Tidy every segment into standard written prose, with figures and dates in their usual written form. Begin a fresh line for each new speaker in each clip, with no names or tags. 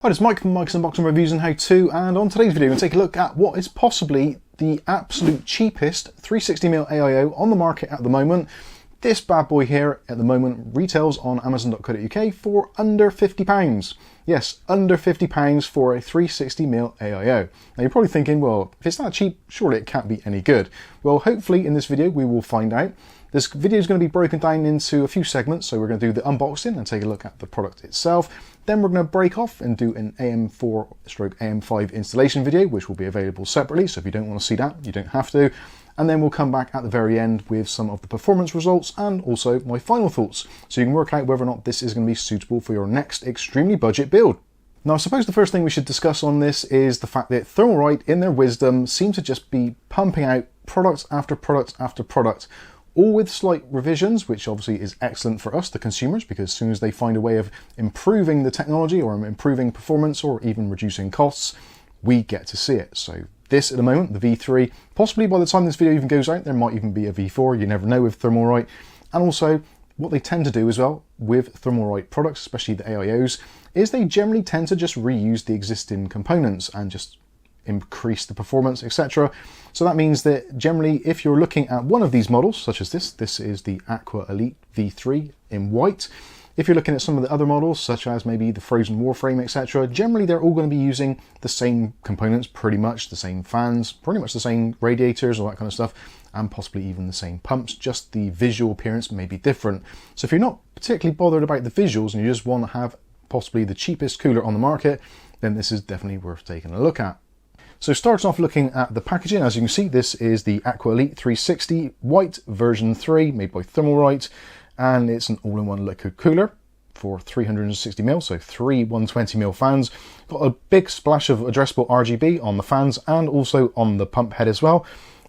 Hi, it's Mike from Mike's Unboxing Reviews and How To, and on today's video we're going to take a look at what is possibly the absolute cheapest 360mm AIO on the market at the moment. This bad boy here at the moment retails on Amazon.co.uk for under £50. Yes, under £50 for a 360mm AIO. Now you're probably thinking, well, if it's that cheap, surely it can't be any good. Well, hopefully in this video we will find out. This video is going to be broken down into a few segments, so we're going to do the unboxing and take a look at the product itself. Then we're going to break off and do an AM4/AM5 installation video, which will be available separately, so if you don't want to see that, you don't have to. And then we'll come back at the very end with some of the performance results and also my final thoughts, so you can work out whether or not this is going to be suitable for your next extremely budget build. Now I suppose the first thing we should discuss on this is the fact that Thermalright, in their wisdom, seem to just be pumping out product after product after product, all with slight revisions, which obviously is excellent for us, the consumers, because as soon as they find a way of improving the technology or improving performance or even reducing costs, we get to see it. So this at the moment, the V3, possibly by the time this video even goes out, there might even be a V4, you never know with Thermalright. And also what they tend to do as well with Thermalright products, especially the AIOs, is they generally tend to just reuse the existing components and just increase the performance, etc. So that means that generally if you're looking at one of these models, such as this is the Aqua Elite V3 in white. If you're looking at some of the other models, such as maybe the Frozen Warframe, etc., generally they're all going to be using the same components, pretty much the same fans, pretty much the same radiators, all that kind of stuff, and possibly even the same pumps, just the visual appearance may be different. So if you're not particularly bothered about the visuals and you just want to have possibly the cheapest cooler on the market, then this is definitely worth taking a look at. So starting off looking at the packaging, as you can see, this is the Aqua Elite 360 White version 3 made by Thermalright, and it's an all-in-one liquid cooler for 360mm, so three 120mm fans. Got a big splash of addressable RGB on the fans and also on the pump head as well.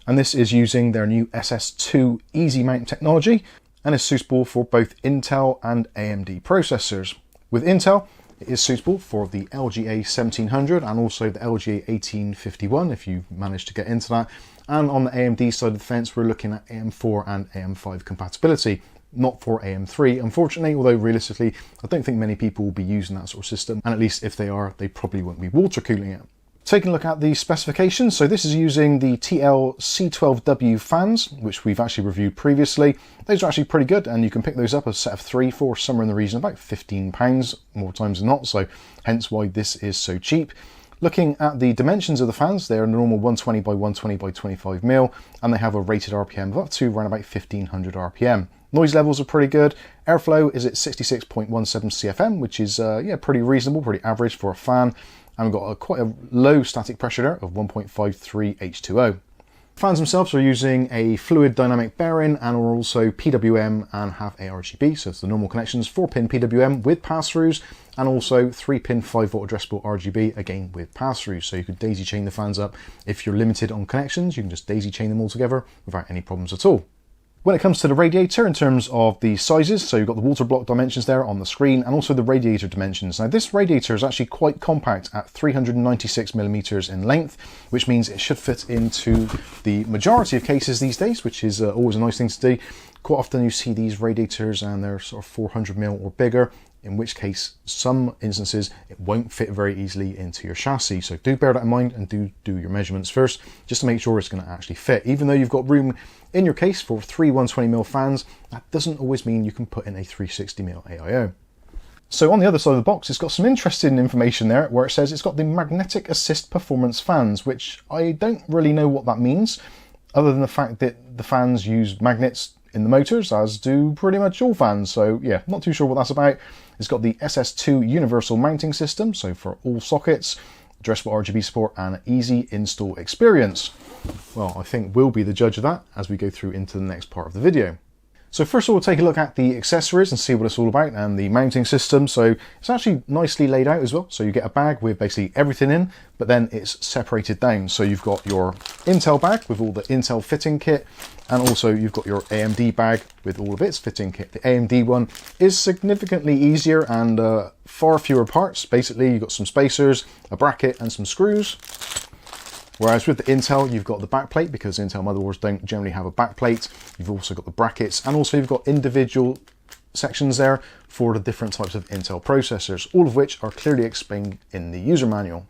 And this is using their new SS2 easy mount technology and is suitable for both Intel and AMD processors. With Intel, it is suitable for the LGA 1700 and also the LGA 1851 if you manage to get into that. And on the AMD side of the fence, we're looking at AM4 and AM5 compatibility. Not for AM3, unfortunately, although realistically, I don't think many people will be using that sort of system. And at least if they are, they probably won't be water cooling it. Taking a look at the specifications, so this is using the TL C12W fans, which we've actually reviewed previously. Those are actually pretty good, and you can pick those up as a set of 3 for somewhere in the region of about £15 more times than not, so hence why this is so cheap. Looking at the dimensions of the fans, they're a normal 120 by 120 by 25mm, and they have a rated RPM of up to around about 1500 RPM. Noise levels are pretty good. Airflow is at 66.17 CFM, which is yeah, pretty reasonable, pretty average for a fan. And we've got quite a low static pressure there of 1.53 H2O. Fans themselves are using a fluid dynamic bearing and are also PWM and have ARGB, so it's the normal connections, 4-pin PWM with pass-throughs and also 3-pin 5V addressable RGB, again with pass-throughs, so you could daisy chain the fans up. If you're limited on connections, you can just daisy chain them all together without any problems at all. When it comes to the radiator, in terms of the sizes, so you've got the water block dimensions there on the screen and also the radiator dimensions. Now this radiator is actually quite compact at 396mm in length, which means it should fit into the majority of cases these days, which is always a nice thing to do. Quite often you see these radiators and they're sort of 400mm or bigger, in which case some instances it won't fit very easily into your chassis. So do bear that in mind and do your measurements first, just to make sure it's going to actually fit. Even though you've got room in your case for 3 120mm fans, that doesn't always mean you can put in a 360mm AIO. So on the other side of the box, it's got some interesting information there where it says it's got the magnetic assist performance fans, which I don't really know what that means, other than the fact that the fans use magnets in the motors, as do pretty much all fans. So yeah, not too sure what that's about. It's got the SS2 universal mounting system, so for all sockets, addressable RGB support and an easy install experience. Well, I think we'll be the judge of that as we go through into the next part of the video. So first of all, we'll take a look at the accessories and see what it's all about and the mounting system. So it's actually nicely laid out as well. So you get a bag with basically everything in, but then it's separated down. So you've got your Intel bag with all the Intel fitting kit, and also you've got your AMD bag with all of its fitting kit. The AMD one is significantly easier and far fewer parts. Basically, you've got some spacers, a bracket and some screws. Whereas with the Intel, you've got the backplate, because Intel motherboards don't generally have a backplate. You've also got the brackets, and also you've got individual sections there for the different types of Intel processors, all of which are clearly explained in the user manual.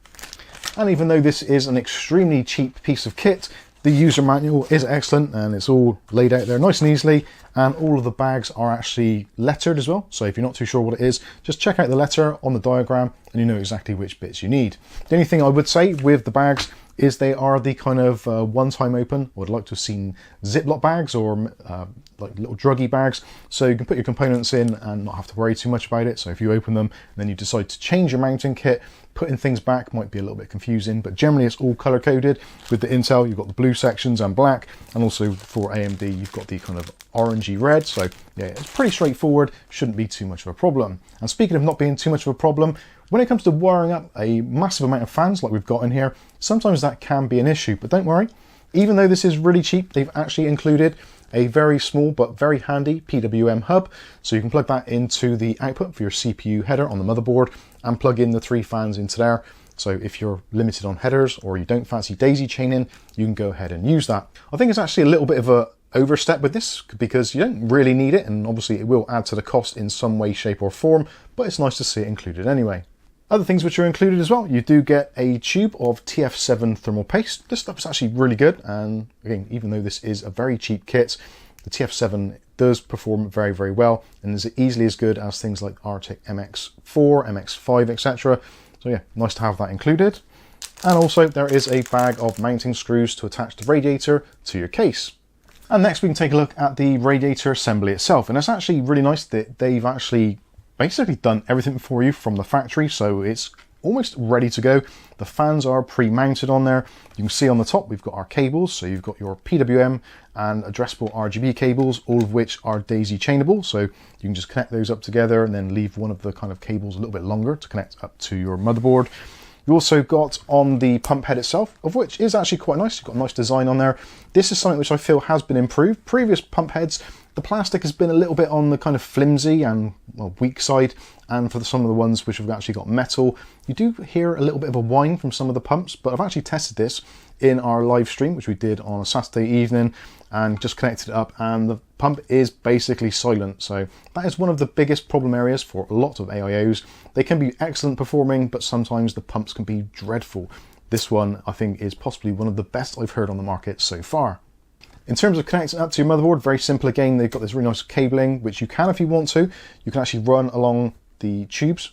And even though this is an extremely cheap piece of kit, the user manual is excellent and it's all laid out there nice and easily, and all of the bags are actually lettered as well. So if you're not too sure what it is, just check out the letter on the diagram and you know exactly which bits you need. The only thing I would say with the bags is they are the kind of one-time open. I would like to have seen Ziploc bags or like little druggy bags, so you can put your components in and not have to worry too much about it. So if you open them and then you decide to change your mounting kit, putting things back might be a little bit confusing, but generally it's all color coded. With the Intel, you've got the blue sections and black, and also for AMD, you've got the kind of orangey red. So yeah, it's pretty straightforward, shouldn't be too much of a problem. And speaking of not being too much of a problem, when it comes to wiring up a massive amount of fans like we've got in here, sometimes that can be an issue, but don't worry. Even though this is really cheap, they've actually included a very small but very handy PWM hub. So you can plug that into the output for your CPU header on the motherboard and plug in the 3 fans into there. So if you're limited on headers or you don't fancy daisy chaining, you can go ahead and use that. I think it's actually a little bit of a overstep with this because you don't really need it, and obviously it will add to the cost in some way, shape or form, but it's nice to see it included anyway. Other things which are included as well, you do get a tube of TF7 thermal paste. This stuff is actually really good, and again, even though this is a very cheap kit, the TF7 does perform very, very well and is easily as good as things like Arctic MX4, MX5, etc. So yeah, nice to have that included. And also there is a bag of mounting screws to attach the radiator to your case. And next we can take a look at the radiator assembly itself, and it's actually really nice that they've actually basically done everything for you from the factory, so it's almost ready to go. The fans are pre-mounted on there. You can see on the top we've got our cables, so you've got your PWM and addressable RGB cables, all of which are daisy chainable, so you can just connect those up together and then leave one of the kind of cables a little bit longer to connect up to your motherboard. You also got on the pump head itself, of which is actually quite nice. You've got a nice design on there. This is something which I feel has been improved. Previous pump heads, the plastic has been a little bit on the kind of flimsy and weak side, and for some of the ones which have actually got metal, you do hear a little bit of a whine from some of the pumps, but I've actually tested this in our live stream, which we did on a Saturday evening, and just connected it up, and the pump is basically silent. So that is one of the biggest problem areas for a lot of AIOs. They can be excellent performing, but sometimes the pumps can be dreadful. This one, I think, is possibly one of the best I've heard on the market so far. In terms of connecting up to your motherboard, very simple again. They've got this really nice cabling, which you can, if you want to, you can actually run along the tubes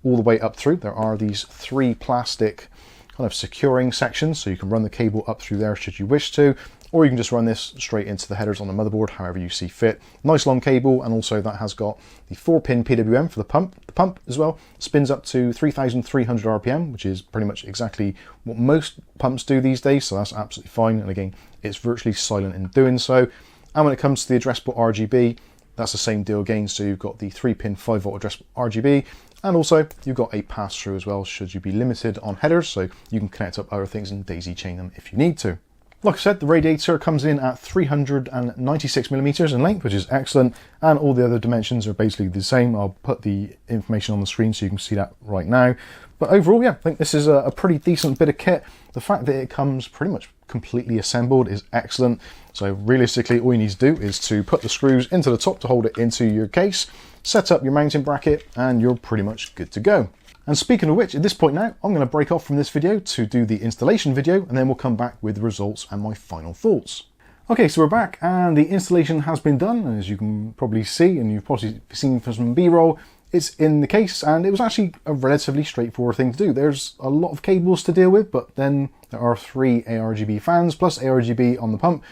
all the way up through. There are these 3 plastic kind of securing sections, so you can run the cable up through there should you wish to, or you can just run this straight into the headers on the motherboard, however you see fit. Nice long cable, and also that has got the 4-pin PWM for the pump. The pump as well spins up to 3,300 RPM, which is pretty much exactly what most pumps do these days, so that's absolutely fine. And again, it's virtually silent in doing so. And when it comes to the addressable RGB, that's the same deal again. So you've got the 3-pin 5-volt addressable RGB, and also you've got a pass-through as well should you be limited on headers, so you can connect up other things and daisy chain them if you need to. Like I said, the radiator comes in at 396mm in length, which is excellent, and all the other dimensions are basically the same. I'll put the information on the screen so you can see that right now. But overall, yeah, I think this is a pretty decent bit of kit. The fact that it comes pretty much completely assembled is excellent. So realistically, all you need to do is to put the screws into the top to hold it into your case, set up your mounting bracket, and you're pretty much good to go. And speaking of which, at this point now, I'm going to break off from this video to do the installation video, and then we'll come back with the results and my final thoughts. Okay, so we're back, and the installation has been done, and as you can probably see, and you've probably seen from some B-roll, it's in the case, and it was actually a relatively straightforward thing to do. There's a lot of cables to deal with, but then there are 3 ARGB fans plus ARGB on the pump,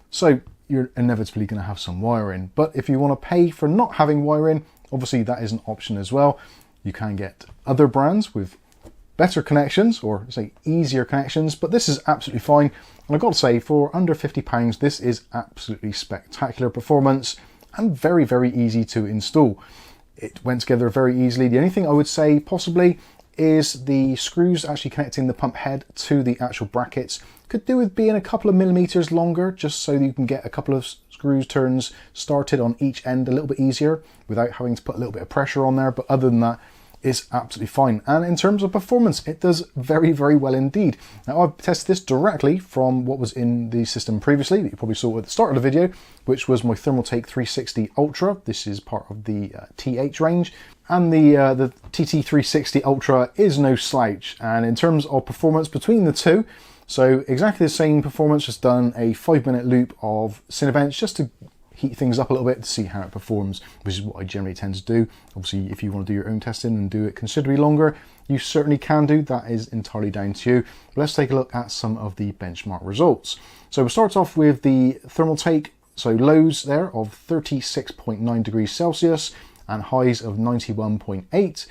so you're inevitably going to have some wiring. But if you want to pay for not having wiring, obviously that is an option as well. You can get other brands with better connections, or say easier connections, but this is absolutely fine. And I've got to say, for under £50, this is absolutely spectacular performance and very, very easy to install. It went together very easily. The only thing I would say possibly is the screws actually connecting the pump head to the actual brackets could do with being a couple of millimeters longer, just so that you can get a couple of screws turns started on each end a little bit easier without having to put a little bit of pressure on there. But other than that, is absolutely fine. And in terms of performance, it does very, very well indeed. Now, I've tested this directly from what was in the system previously that you probably saw at the start of the video, which was my Thermaltake 360 Ultra. This is part of the TH range. And the TT360 Ultra is no slouch. And in terms of performance between the two, so exactly the same performance, just done a 5-minute loop of Cinebench just to heat things up a little bit to see how it performs, which is what I generally tend to do. Obviously, if you want to do your own testing and do it considerably longer, you certainly can do. That is entirely down to you. But let's take a look at some of the benchmark results. So we'll start off with the Thermaltake. So lows there of 36.9 degrees Celsius and highs of 91.8.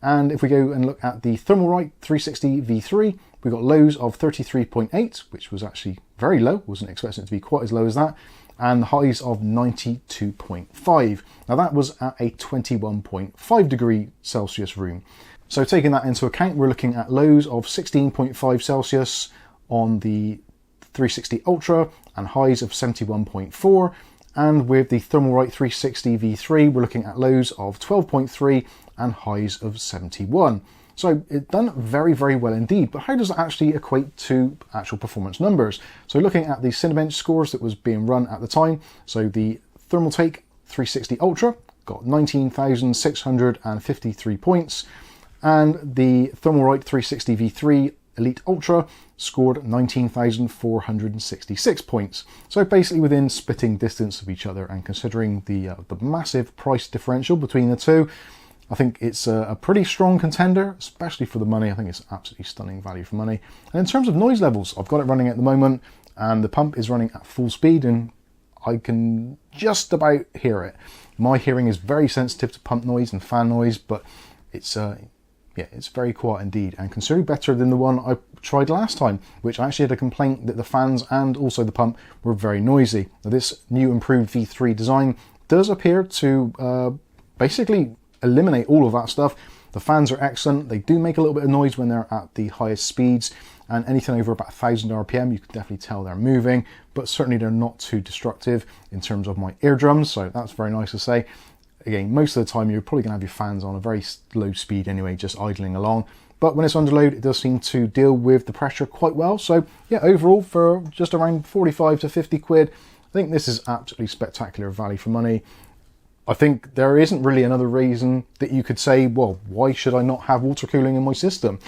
And if we go and look at the Thermalright 360 V3, we got lows of 33.8, which was actually very low. Wasn't expecting it to be quite as low as that. And highs of 92.5. Now that was at a 21.5 degree Celsius room. So taking that into account, we're looking at lows of 16.5 Celsius on the 360 Ultra and highs of 71.4. And with the Thermalright 360 V3, we're looking at lows of 12.3 and highs of 71. So it's done very, very well indeed. But how does that actually equate to actual performance numbers? So looking at the Cinebench scores that was being run at the time, so the Thermaltake 360 Ultra got 19,653 points, and the Thermalright 360 V3 Elite Ultra scored 19,466 points. So basically within spitting distance of each other, and considering the massive price differential between the two, I think it's a pretty strong contender, especially for the money. I think it's absolutely stunning value for money. And in terms of noise levels, I've got it running at the moment, and the pump is running at full speed, and I can just about hear it. My hearing is very sensitive to pump noise and fan noise, but it's yeah, it's very quiet indeed, and considerably better than the one I tried last time, which I actually had a complaint that the fans and also the pump were very noisy. Now, this new improved V3 design does appear to basically eliminate all of that stuff. The fans are excellent. They do make a little bit of noise when they're at the highest speeds, and anything over about 1,000 RPM, you can definitely tell they're moving, but certainly they're not too destructive in terms of my eardrums, so that's very nice to say. Again, most of the time you're probably going to have your fans on a very low speed anyway, just idling along. But when it's under load, it does seem to deal with the pressure quite well. So yeah, overall for just around 45 to 50 quid, I think this is absolutely spectacular value for money. I think there isn't really another reason that you could say, well, why should I not have water cooling in my system?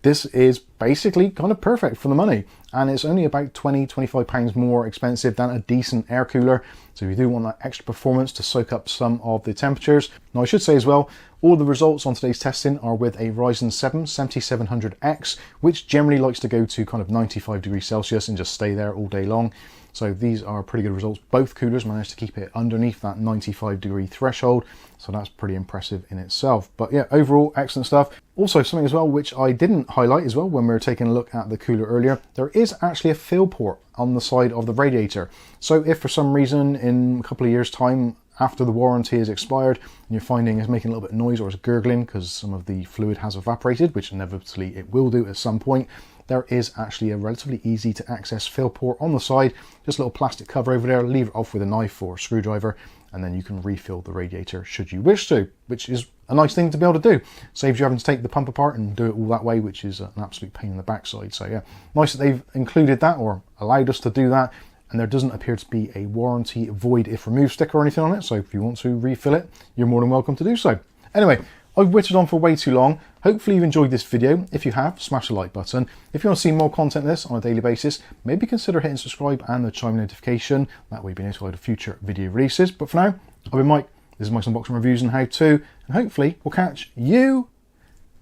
This is basically kind of perfect for the money, and it's only about £20–25 more expensive than a decent air cooler. So if you do want that extra performance to soak up some of the temperatures. Now I should say as well, all the results on today's testing are with a Ryzen 7 7700X, which generally likes to go to kind of 95 degrees Celsius and just stay there all day long. So these are pretty good results. Both coolers managed to keep it underneath that 95 degree threshold. So that's pretty impressive in itself. But yeah, overall, excellent stuff. Also something as well, which I didn't highlight as well when we were taking a look at the cooler earlier, there is actually a fill port on the side of the radiator. So if for some reason in a couple of years time, after the warranty is expired and you're finding it's making a little bit of noise or it's gurgling because some of the fluid has evaporated, which inevitably it will do at some point, there is actually a relatively easy to access fill port on the side, just a little plastic cover over there, leave it off with a knife or a screwdriver, and then you can refill the radiator should you wish to, which is a nice thing to be able to do. Saves you having to take the pump apart and do it all that way, which is an absolute pain in the backside. So yeah, nice that they've included that or allowed us to do that. And there doesn't appear to be a warranty void if removed sticker or anything on it. So if you want to refill it, you're more than welcome to do so. Anyway, I've whittled on for way too long. Hopefully you've enjoyed this video. If you have, smash the like button. If you want to see more content like this on a daily basis, maybe consider hitting subscribe and the chime notification. That way you'll be notified of future video releases. But for now, I've been Mike. This is Mike's Unboxing Reviews and How To. And hopefully we'll catch you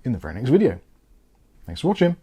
in the very next video. Thanks for watching.